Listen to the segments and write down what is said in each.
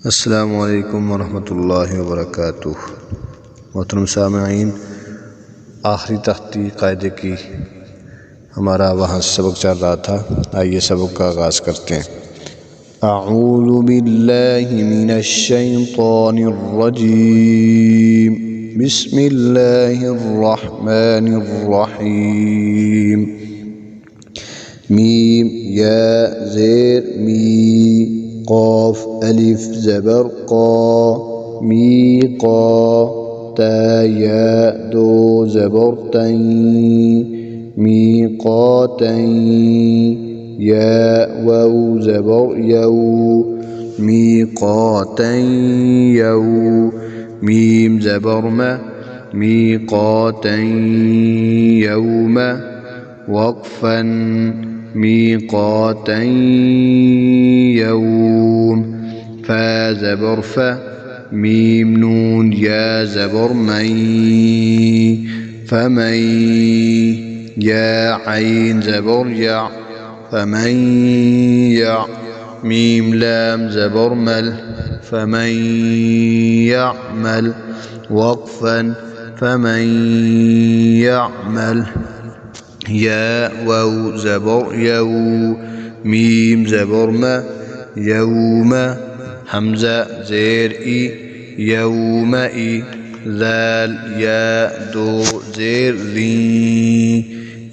अस्सलामु अलैकुम वरहमतुल्लाहि वबरकातुह। मोहतरम सामईन, आखिरी तख्ती कायदे की हमारा वहाँ सबक चल रहा था। आइए सबक का आगाज़ करते हैं। अऊज़ु बिल्लाहि मिनश शैतानिर रजीम, बिस्मिल्लाहिर रहमानिर रहीम। मीम या ज़ेर मी, क़ाफ अलिफ ज़बर क़ा, मी क़ा, ता या दो ज़बर तै, मी क़ातै, या वाव ज़बर यौ, मी क़ातै यौ, मीम ज़बर मा, मी क़ातै यौम, वक़्फ़न मीक़ातै यौम, फ़ा ज़बर फ़ा, मीम नून या ज़बर मै, फ़मै, या ऐन ज़बर या, फ़मै या, मीम लाम ज़बर मल, फ़मै यअमल, वक़्फ़न फ़मै यअमल, या वाव ज़बर यौ, मीम ज़बर मा, यौम, हमज़ा ज़ेर ई, यौम ई, ज़ाल या दो ज़ेर ज़ी,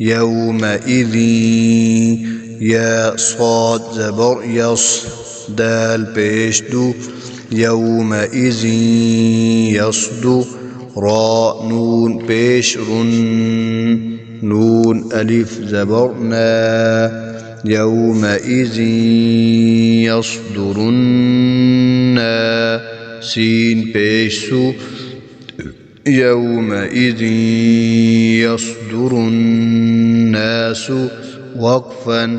यौम इज़ी, या साद ज़बर यस, दाल पेश दू, यौम इज़ी यसदु, रा नून पेश रुन, नून अलिफ ज़बर ना, यौम इज़ी यस्दुरुन्ना, सीन पेश सु, यौम इज़ी यस्दुरुन्नासु, वक़्फ़न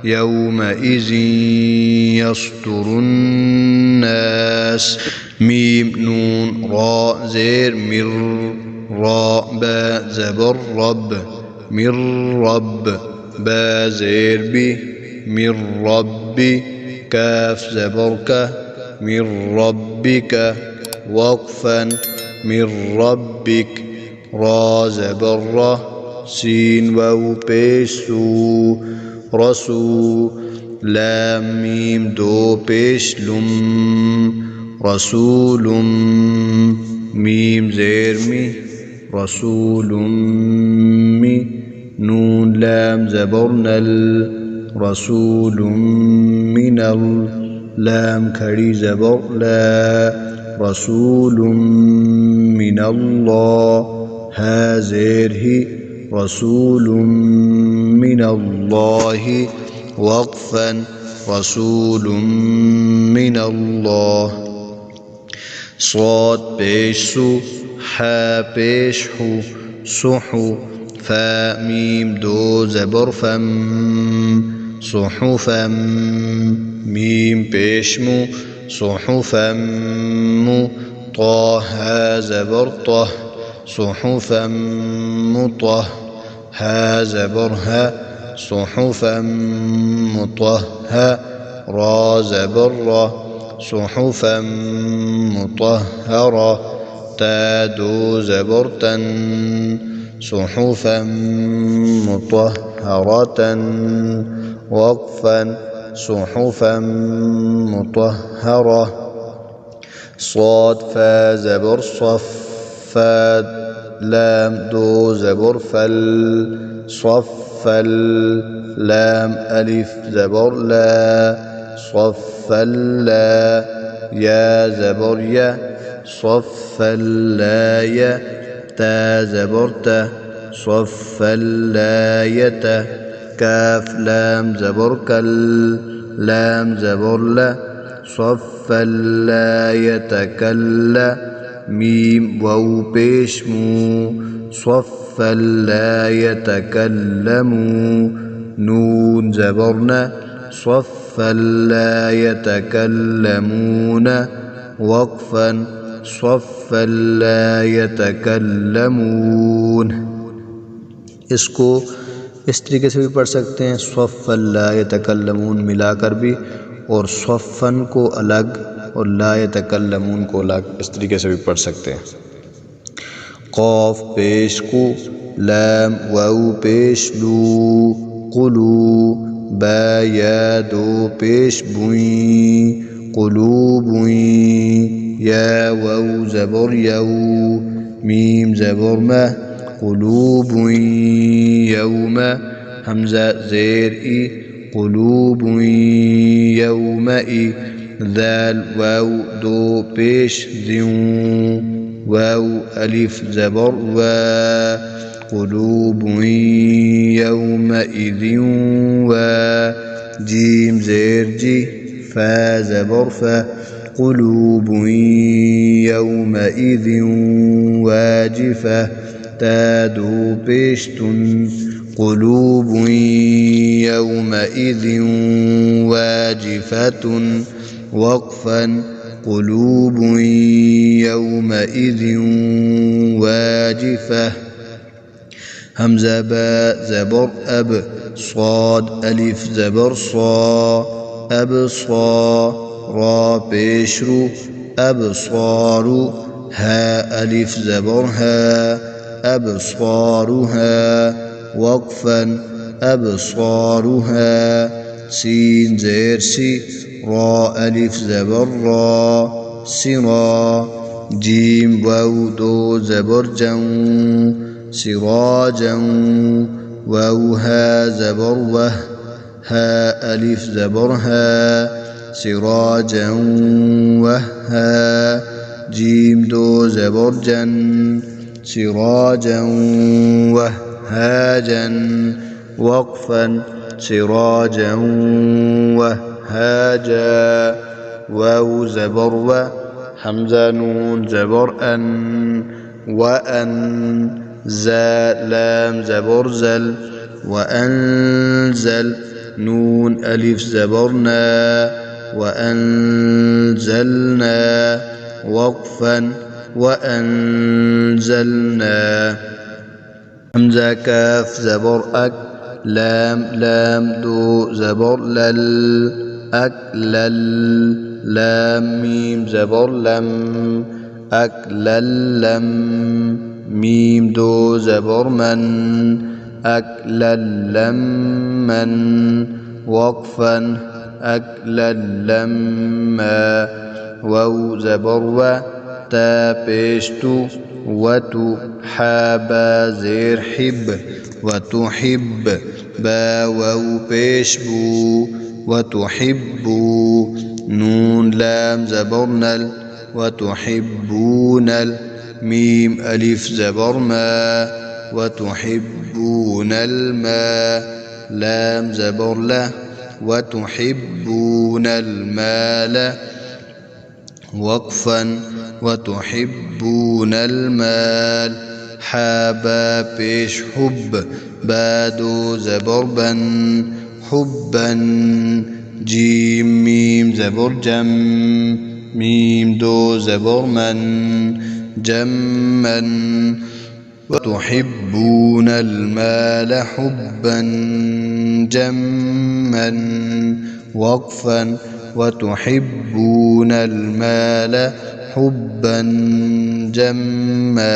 यौम इज़ी यस्दुरुन्नास, मीम नून रा ज़ेर मिर, रा बा ज़बर रब, मिर रब, बा ज़ेर बी, मिर रब्बी, काफ ज़बर का, मिर रब्बिका, वक़्फ़न मिर रब्बिक, रा ज़बर रा, सीन वाव पेश सू, रसू, लाम मीम दो पेश लुम, रसूलुम, मीम ज़ेर मी, रसूलुम मी, नून लाम ज़बर नल, रसूलुम मिनल, लाम खड़ी ज़बर ला, रसूलुम मिनल्लाह, हा ज़ेर ही, रसूलुम मिनल्लाहि, वक़्फ़न रसूलुम मिनल्लाह, स्वाद पेश सु, हा पेश हु, सुहु, फ़ा मीम दो ज़बर फ़म, सुहुफ़म, मीम पेश मु, सुहुफ़म मु, ता हा ज़बर तह, सुहुफ़म मुतह, हा ज़बर हा, सुहुफ़म मुतहहा, रा ज़बर रा, सुहुफ़म मुतहहरा, ता दो ज़बर तन, सुहुफ़म मुतहहरतन, वक़्फ़न सुहुफ़म मुतहहरा, साद फ़ा ज़बर सफ़, फ़ा लाम दो ज़बर फ़ल, सफ़ल, लाम अलिफ ज़बर ला, सफ़ल्ला, या ज़बर या, सफ़ल्लाया, ता ज़बर ता, सफ़ल्लायता, काफ लाम ज़बर कल, लाम ज़बर ला, सफ़ल्लायतकल्ला, मीम वाव पेश मु, सफ़ल्लायतकल्लमू, नून ज़बर ना, सफ़ल्लायतकल्लमून, वक़्फ़न सफ़ल्लायतकल्लमून। इसको इस तरीके से भी पढ़ सकते हैं, सफ़ल्लायतकल्लमून मिलाकर भी, और सफ़न को अलग और ला यतकल्लमून को इस तरीके से भी पढ़ सकते हैं। क़ाफ पेश कु, लाम वाऊ पेश लू, क़ुलू, बा या दो पेश बुई, क़ुलूबुई, या वाऊ ज़बर यऊ, मीम ज़बर मा, क़ुलूबुई यौमा, हमज़ा ज़ेर ई, क़ुलूबुई यौमई, दाल वाऊ दो पेश ज़िऊ, वाऊ अलिफ ज़बर वा, क़ुलूबुई यौमइज़िन वा, जीम ज़ेर जी, फा ज़बर फा, क़ुलूबुई यौमइज़िन वाजिफ़ा, ता दो पेश तुन, क़ुलूबुई यौमइज़िन वाजिफ़तुन, वक़फ़न, क़ुलूबुई यौमइज़िन वाजिफ़ा, हमज़ा बा ज़बर अब, स्वाद अलिफ ज़बर सा, अब सा, रा पेश रू, अब स्वारु, हा अलिफ ज़बर हा, अब स्वारुहा, वक़फ़न, अब स्वारुहा, सीन ज़ेर सी, रा अलिफ ज़बर रा, सिरा, जीम वाऊ दो ज़बर जऊ, सिराजऊ, वाऊ हा ज़बर वह, हा अलिफ ज़बर हा, सिराजऊ वहा, जीम दो ज़बर जन, सिराजन वहाजन, वक़फ़न, सिराजन वहाजा, वाऊ ज़बर व, हमज़ा नून ज़बर अन, वअन, ज़ा लाम ज़बर ज़ल, वअनज़ल, नून अलिफ ज़बर ना, वअनज़लना, वक़फ़न, वअनज़लना, हमज़ा काफ ज़बर अक, लाम लाम दो ज़बर लल, अकलल, लाम मीम ज़बर लम, अकलल्लम, मीम दो ज़बर मन, अकलल्लमन, वक़फ़न, अकलल्लम्मा, वाऊ ज़बर व, ता पेश तु, वतु, हा बा ज़ेर हिब, वतुहिब, बा वाऊ पेश बू, वतुहिब्बू, नून लाम ज़बर नल, वतुहिब्बूनल, मीम अलिफ ज़बर मा, वतुहिब्बूनल मा, लाम ज़बर ला, वतुहिब्बूनल माल, वक़फ़न, वतुहिब्बूनल माल, हा बा पेश हुब, बा दो ज़बर बन, हुब्बन, जीम मीम ज़बर जम, मीम दो ज़बर मन, जम्मन, वतुहिब्बूनल माल हुब्बन जम्मन, वक़फ़न, वतुहिब्बूनल माल हुब्बन जम्मा,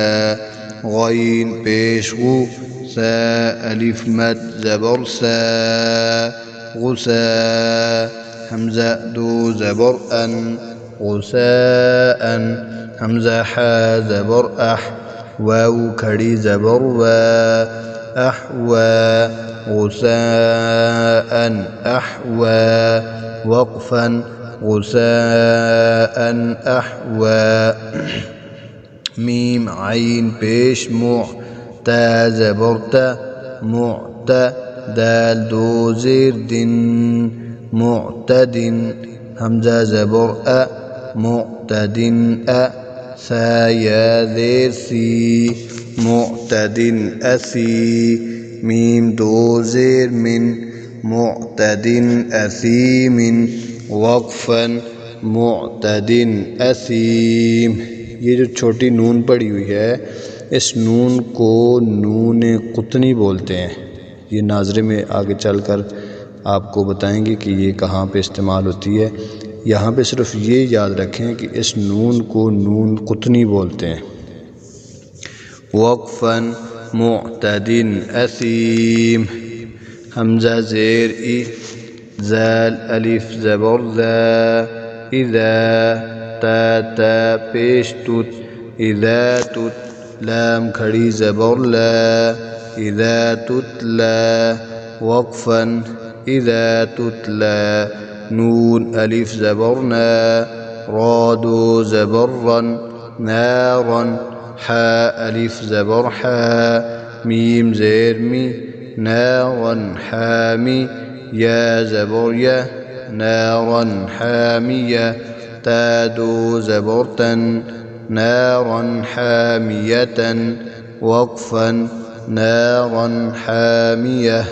गैन पेश गु, सा अलिफ मद ज़बर सा, गुसा, हमज़ा दो ज़बर अन, गुसाअन, हमज़ा हा ज़बर अह, वाऊ खड़ी ज़बर वा, अहवा, गुसाअन अहवा, वक़फ़न, गुसाअन अहवा, मीम आइन पेश मुअ, ता ज़बर ता, मुअता, दाल दो ज़ेर दिन, मुअतदिन, हमज़ा ज़बर अ, मुअतदिन अ, सा या ज़ेर सी, मुअतदिन असी, मीम दो ज़ेर मिन, मुअतदिन असीमिन, वक़फ़न, मुअतदिन असीम। ये जो छोटी नून पड़ी हुई है, इस नून को नून क़ुतनी बोलते हैं। ये नाज़रे में आगे चलकर आपको बताएंगे कि ये कहाँ पे इस्तेमाल होती है। यहाँ पे सिर्फ ये याद रखें कि इस नून को नून कुतनी बोलते हैं। वक़फ़न मुअतदिन असीम, हमज़ा ज़ेर ई, ज़ाल अलिफ ज़बर ज़ा, इज़ा ता ता पेश तुत, इज़ा तुत, लाम खड़ी ज़बर ला, इज़ा तुतला, वक़फ़न इज़ा तुतला, नून अलिफ ज़बर ना, रा दो ज़बर रन, नारन, हा अलिफ ज़बर हा, मीम ज़ेर मी, नारन हामी, या ज़बर या, नारन हामिया, ता दो ज़बर तन, नारन हामियतन, वक़फ़न नारन हामिया।